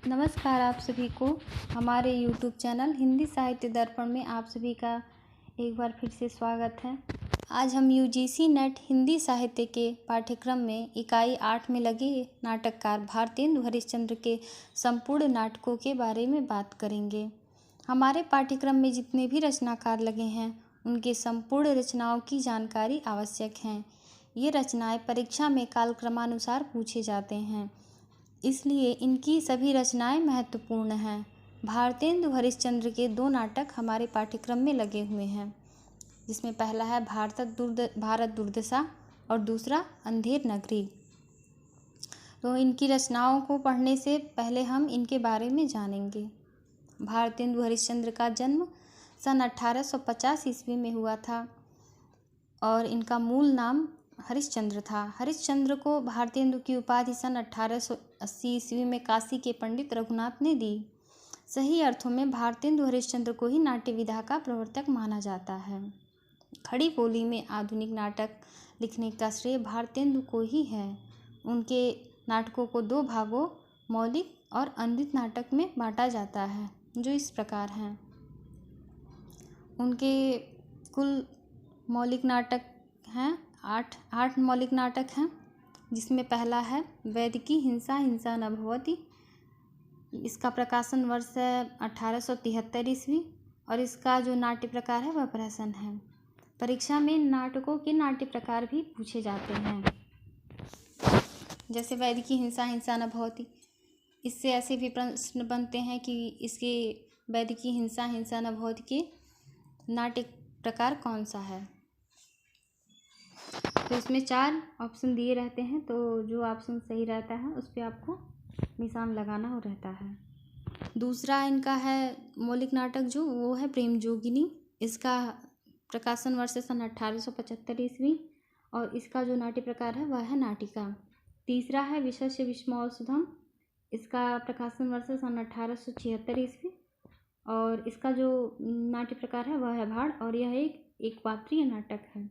नमस्कार आप सभी को हमारे YouTube चैनल हिंदी साहित्य दर्पण में आप सभी का एक बार फिर से स्वागत है। आज हम UGC नेट हिंदी साहित्य के पाठ्यक्रम में इकाई 8 में लगे नाटककार भारतेंदु हरिश्चंद्र के संपूर्ण नाटकों के बारे में बात करेंगे। हमारे पाठ्यक्रम में जितने भी रचनाकार लगे हैं उनके संपूर्ण रचनाओं की जानकारी आवश्यक है। ये रचनाएं परीक्षा में कालक्रमानुसार पूछे जाते हैं, इसलिए इनकी सभी रचनाएं महत्वपूर्ण हैं। भारतेंदु हरिश्चंद्र के 2 नाटक हमारे पाठ्यक्रम में लगे हुए हैं, जिसमें पहला है भारत दुर्दशा और दूसरा अंधेर नगरी। तो इनकी रचनाओं को पढ़ने से पहले हम इनके बारे में जानेंगे। भारतेंदु हरिश्चंद्र का जन्म सन 1850 ईस्वी में हुआ था और इनका मूल नाम हरिश्चंद्र था। हरिश्चंद्र को भारतेंदु की उपाधि सन 1880 ईस्वी में काशी के पंडित रघुनाथ ने दी। सही अर्थों में भारतेंदु हरिश्चंद्र को ही नाट्य विधा का प्रवर्तक माना जाता है। खड़ी बोली में आधुनिक नाटक लिखने का श्रेय भारतेंदु को ही है। उनके नाटकों को 2 भागों मौलिक और अनूदित नाटक में बांटा जाता है, जो इस प्रकार हैं। उनके कुल मौलिक नाटक हैं 8 मौलिक नाटक हैं, जिसमें पहला है वैदिकी हिंसा हिंसा न भवति। इसका प्रकाशन वर्ष है 1873 ईस्वी और इसका जो नाट्य प्रकार है वह प्रहसन है। परीक्षा में नाटकों के नाट्य प्रकार भी पूछे जाते हैं, जैसे वैदिकी हिंसा हिंसा न भवति। इससे ऐसे भी प्रश्न बनते हैं कि इसके वैदिकी हिंसा हिंसा न भवति के नाट्य प्रकार कौन सा है। तो इसमें 4 ऑप्शन दिए रहते हैं, तो जो ऑप्शन सही रहता है उस पर आपको निशान लगाना हो रहता है। दूसरा इनका है मौलिक नाटक जो वो है प्रेम जोगिनी। इसका प्रकाशन वर्ष सन 1875 ईस्वी और इसका जो नाट्य प्रकार है वह है नाटिका। तीसरा है विशस्य विस्मयौषधम। इसका प्रकाशन वर्ष सन 1876 ईस्वी और इसका जो नाट्य प्रकार है वह है भाड़ और यह एक पात्रीय नाटक है।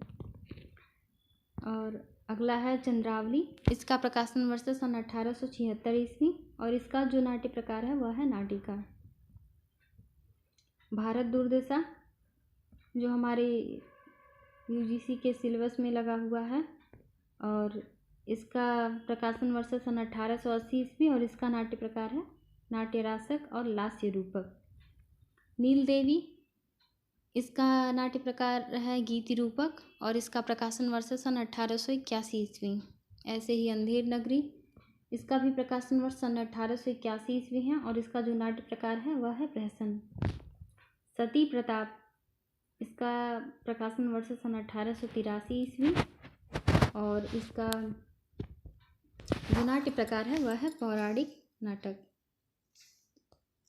और अगला है चंद्रावली। इसका प्रकाशन वर्ष सन 1876 ईस्वी और इसका जो नाट्य प्रकार है वह है नाटिका। भारत दुर्दशा जो हमारे UGC के सिलेबस में लगा हुआ है और इसका प्रकाशन वर्ष सन 1880 ईस्वी और इसका नाट्य प्रकार है नाट्य रासक और लास्य रूपक। नील देवी, इसका नाट्य प्रकार है गीति रूपक और इसका प्रकाशन वर्ष सन 1881 ईस्वी। ऐसे ही अंधेर नगरी, इसका भी प्रकाशन वर्ष सन 1881 ईस्वी है और इसका जो नाट्य प्रकार है वह है प्रहसन। सती प्रताप, इसका प्रकाशन वर्ष सन 1883 ईस्वी और इसका जो नाट्य प्रकार है वह है पौराणिक नाटक।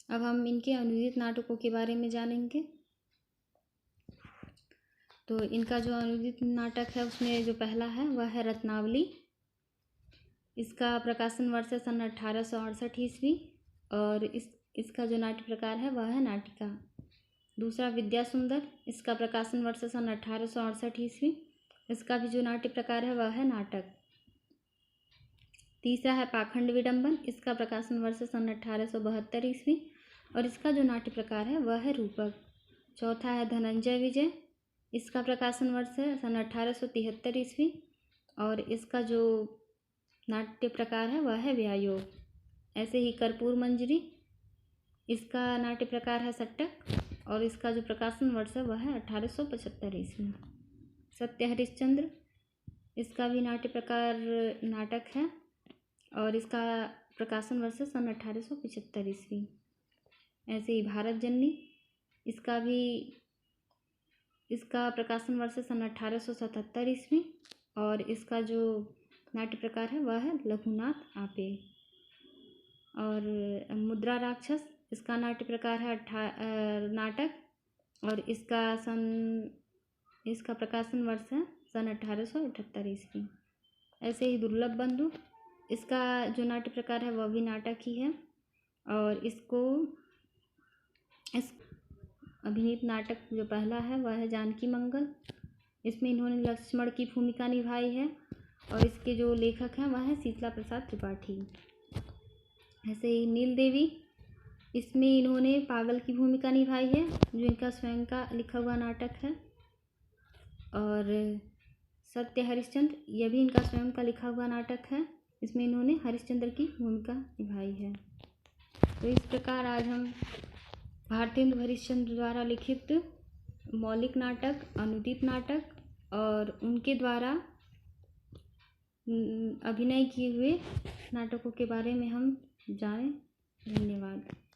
अब हम इनके अनुदित नाटकों के बारे में जानेंगे। तो इनका जो अनुदित नाटक है उसमें जो पहला है वह है रत्नावली। इसका प्रकाशन वर्ष है सन 1868 ईस्वी और इसका जो नाट्य प्रकार है वह है नाटिका। दूसरा विद्या सुंदर, इसका प्रकाशन वर्ष सन 1868 ईस्वी। इसका भी जो नाट्य प्रकार है वह है नाटक। तीसरा है पाखंड विडंबन। इसका प्रकाशन वर्ष सन 1872 ईस्वी और इसका जो नाट्य प्रकार है वह है रूपक। चौथा है धनंजय विजय। इसका प्रकाशन वर्ष है सन 1873 ईस्वी और इसका जो नाट्य प्रकार है वह है व्यायोग। ऐसे ही कर्पूर मंजरी, इसका नाट्य प्रकार है सट्टक और इसका जो प्रकाशन वर्ष है वह है 1875 ईस्वी। सत्य हरिश्चंद्र, इसका भी नाट्य प्रकार नाटक है और इसका प्रकाशन वर्ष है सन 1875 ईस्वी। ऐसे ही भारत जननी, इसका प्रकाशन वर्ष सन 1877 ईस्वी और इसका जो नाट्य प्रकार है वह है लघुनाथ आपे। और मुद्रा राक्षस, इसका नाट्य प्रकार है नाटक और इसका प्रकाशन वर्ष है सन 1878 ईस्वी। ऐसे ही दुर्लभ बंधु, इसका जो नाट्य प्रकार है वह भी नाटक ही है और इस अभिनीत नाटक जो पहला है वह है जानकी मंगल। इसमें इन्होंने लक्ष्मण की भूमिका निभाई है और इसके जो लेखक हैं वह है शीतला प्रसाद त्रिपाठी। ऐसे ही नील देवी, इसमें इन्होंने पागल की भूमिका निभाई है, जो इनका स्वयं का लिखा हुआ नाटक है। और सत्य हरिश्चंद्र, यह भी इनका स्वयं का लिखा हुआ नाटक है, इसमें इन्होंने हरिश्चंद्र की भूमिका निभाई है। तो इस प्रकार आज हम भारतेंदु हरिश्चंद्र द्वारा लिखित मौलिक नाटक, अनुदित नाटक और उनके द्वारा अभिनय किए हुए नाटकों के बारे में हम जाने। धन्यवाद।